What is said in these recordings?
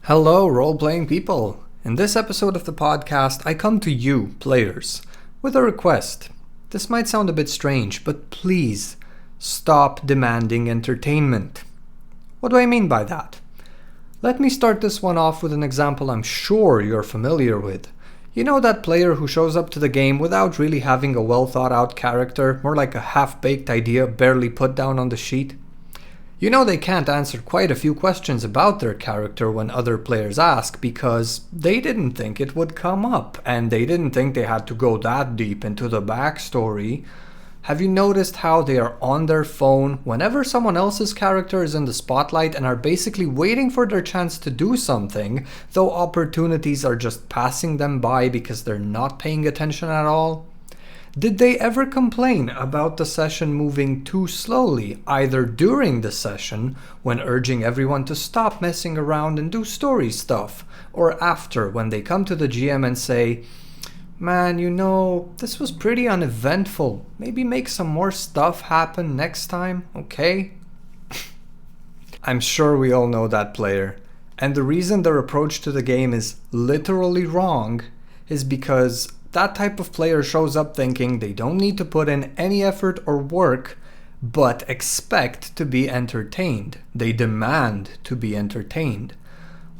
Hello, role-playing people! In this episode of the podcast, I come to you, players, with a request. This might sound a bit strange, but please stop demanding entertainment. What do I mean by that? Let me start this one off with an example I'm sure you're familiar with. You know that player who shows up to the game without really having a well-thought-out character, more like a half-baked idea barely put down on the sheet? You know they can't answer quite a few questions about their character when other players ask because they didn't think it would come up and they didn't think they had to go that deep into the backstory. Have you noticed how they are on their phone whenever someone else's character is in the spotlight and are basically waiting for their chance to do something, though opportunities are just passing them by because they're not paying attention at all? Did they ever complain about the session moving too slowly, either during the session, when urging everyone to stop messing around and do story stuff, or after, when they come to the GM and say, "Man, this was pretty uneventful. Maybe make some more stuff happen next time, okay?" I'm sure we all know that player. And the reason their approach to the game is literally wrong is because that type of player shows up thinking they don't need to put in any effort or work, but expect to be entertained. They demand to be entertained.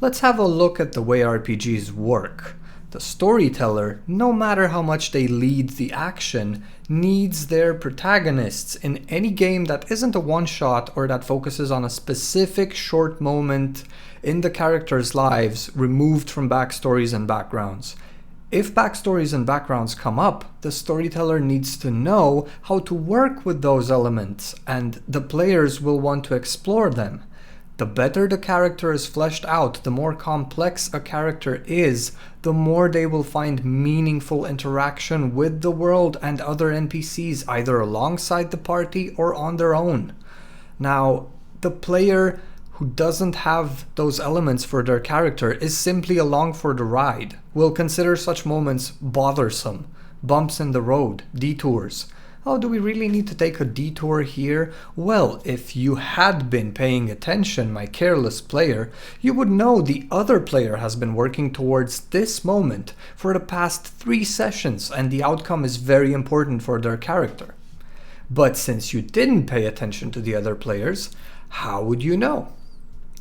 Let's have a look at the way RPGs work. The storyteller, no matter how much they lead the action, needs their protagonists in any game that isn't a one-shot or that focuses on a specific short moment in the characters' lives removed from backstories and backgrounds. If backstories and backgrounds come up, the storyteller needs to know how to work with those elements, and the players will want to explore them. The better the character is fleshed out, the more complex a character is, the more they will find meaningful interaction with the world and other NPCs, either alongside the party or on their own. Now, the player who doesn't have those elements for their character is simply along for the ride. Will consider such moments bothersome, bumps in the road, detours. Oh, do we really need to take a detour here? Well, if you had been paying attention, my careless player, you would know the other player has been working towards this moment for the past 3 sessions and the outcome is very important for their character. But since you didn't pay attention to the other players, how would you know?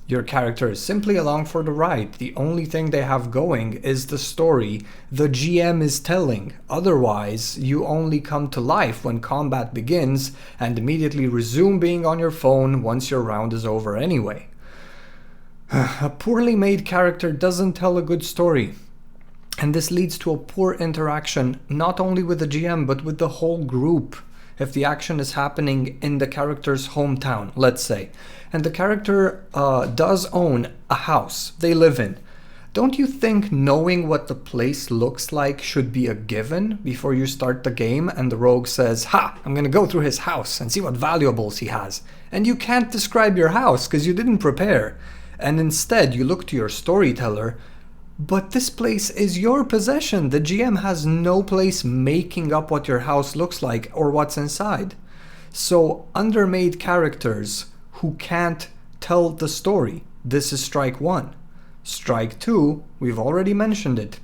Your character is simply along for the ride. The only thing they have going is the story the GM is telling. Otherwise, you only come to life when combat begins and immediately resume being on your phone once your round is over anyway. A poorly made character doesn't tell a good story. And this leads to a poor interaction not only with the GM but with the whole group. If the action is happening in the character's hometown, let's say, and the character does own a house they live in, don't you think knowing what the place looks like should be a given before you start the game and the rogue says, "Ha, I'm gonna go through his house and see what valuables he has," and you can't describe your house because you didn't prepare, and instead you look to your storyteller, but this place is your possession. The GM has no place making up what your house looks like or what's inside. So undermade characters who can't tell the story. This is strike 1. Strike 2, we've already mentioned it.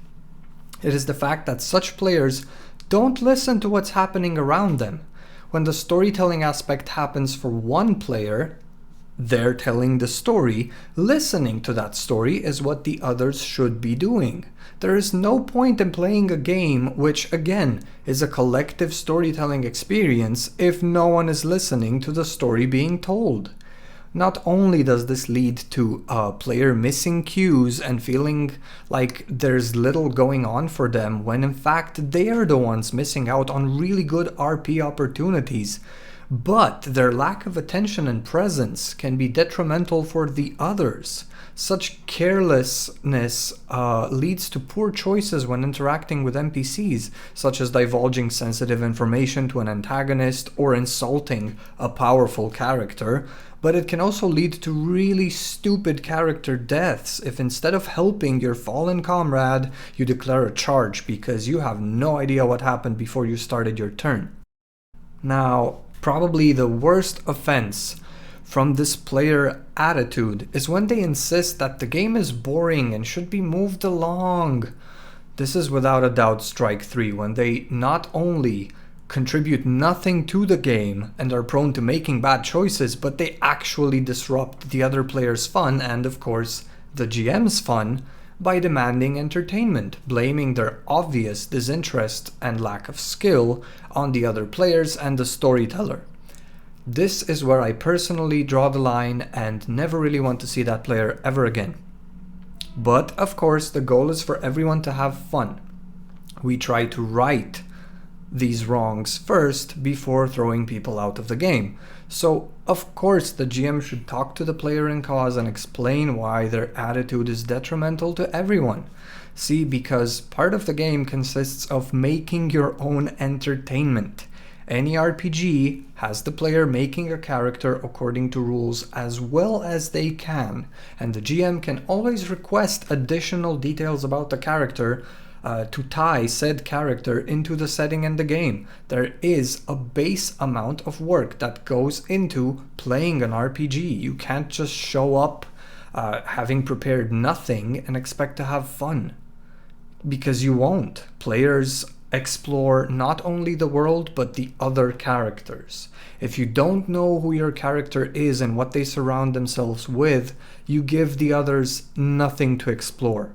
It is the fact that such players don't listen to what's happening around them. When the storytelling aspect happens for one player, they're telling the story. Listening to that story is what the others should be doing. There is no point in playing a game which, again, is a collective storytelling experience if no one is listening to the story being told. Not only does this lead to a player missing cues and feeling like there's little going on for them when in fact they are the ones missing out on really good RP opportunities, but their lack of attention and presence can be detrimental for the others. Such carelessness leads to poor choices when interacting with NPCs, such as divulging sensitive information to an antagonist or insulting a powerful character, but it can also lead to really stupid character deaths if instead of helping your fallen comrade, you declare a charge because you have no idea what happened before you started your turn. Now, probably the worst offense from this player attitude is when they insist that the game is boring and should be moved along. This is without a doubt strike 3, when they not only contribute nothing to the game and are prone to making bad choices, but they actually disrupt the other player's fun and, of course, the GM's fun by demanding entertainment, blaming their obvious disinterest and lack of skill on the other players and the storyteller. This is where I personally draw the line and never really want to see that player ever again. But, of course, the goal is for everyone to have fun. We try to right these wrongs first before throwing people out of the game. So, of course, the GM should talk to the player in cause and explain why their attitude is detrimental to everyone. See, because part of the game consists of making your own entertainment. Any RPG has the player making a character according to rules as well as they can, and the GM can always request additional details about the character to tie said character into the setting and the game. There is a base amount of work that goes into playing an RPG. You can't just show up having prepared nothing and expect to have fun, because you won't. Players explore not only the world but the other characters. If you don't know who your character is and what they surround themselves with, you give the others nothing to explore.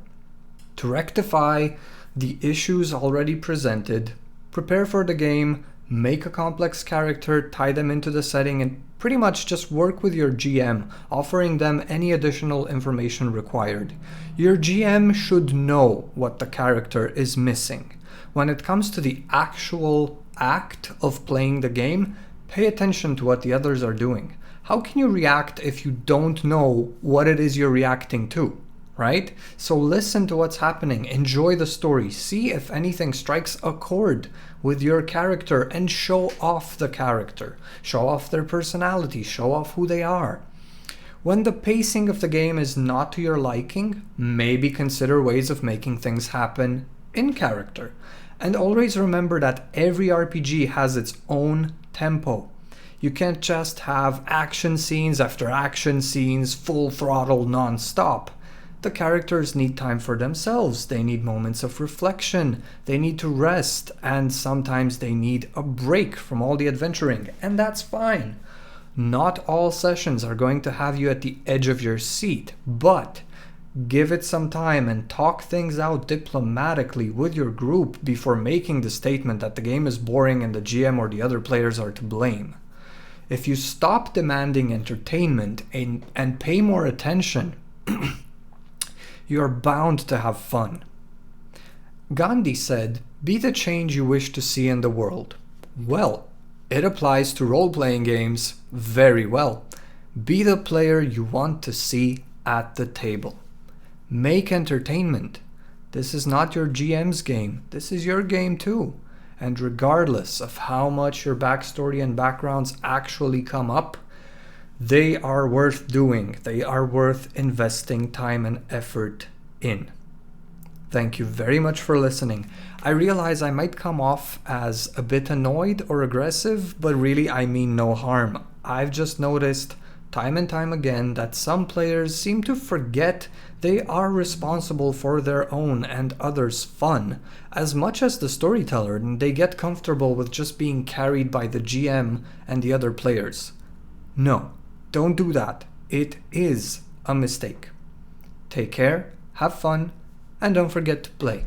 To rectify the issues already presented, prepare for the game, make a complex character, tie them into the setting, and pretty much just work with your GM, offering them any additional information required. Your GM should know what the character is missing. When it comes to the actual act of playing the game, pay attention to what the others are doing. How can you react if you don't know what it is you're reacting to? Right? So listen to what's happening, enjoy the story, see if anything strikes a chord with your character, and show off the character. Show off their personality, show off who they are. When the pacing of the game is not to your liking, maybe consider ways of making things happen in character. And always remember that every RPG has its own tempo. You can't just have action scenes after action scenes, full throttle, non-stop. The characters need time for themselves, they need moments of reflection, they need to rest, and sometimes they need a break from all the adventuring, and that's fine. Not all sessions are going to have you at the edge of your seat, but give it some time and talk things out diplomatically with your group before making the statement that the game is boring and the GM or the other players are to blame. If you stop demanding entertainment and pay more attention, you are bound to have fun. Gandhi said, "Be the change you wish to see in the world." Well, it applies to role-playing games very well. Be the player you want to see at the table. Make entertainment. This is not your GM's game. This is your game too. And regardless of how much your backstory and backgrounds actually come up, they are worth doing. They are worth investing time and effort in. Thank you very much for listening. I realize I might come off as a bit annoyed or aggressive, but really I mean no harm. I've just noticed time and time again that some players seem to forget they are responsible for their own and others' fun as much as the storyteller, and they get comfortable with just being carried by the GM and the other players. No. Don't do that. It is a mistake. Take care, have fun, and don't forget to play.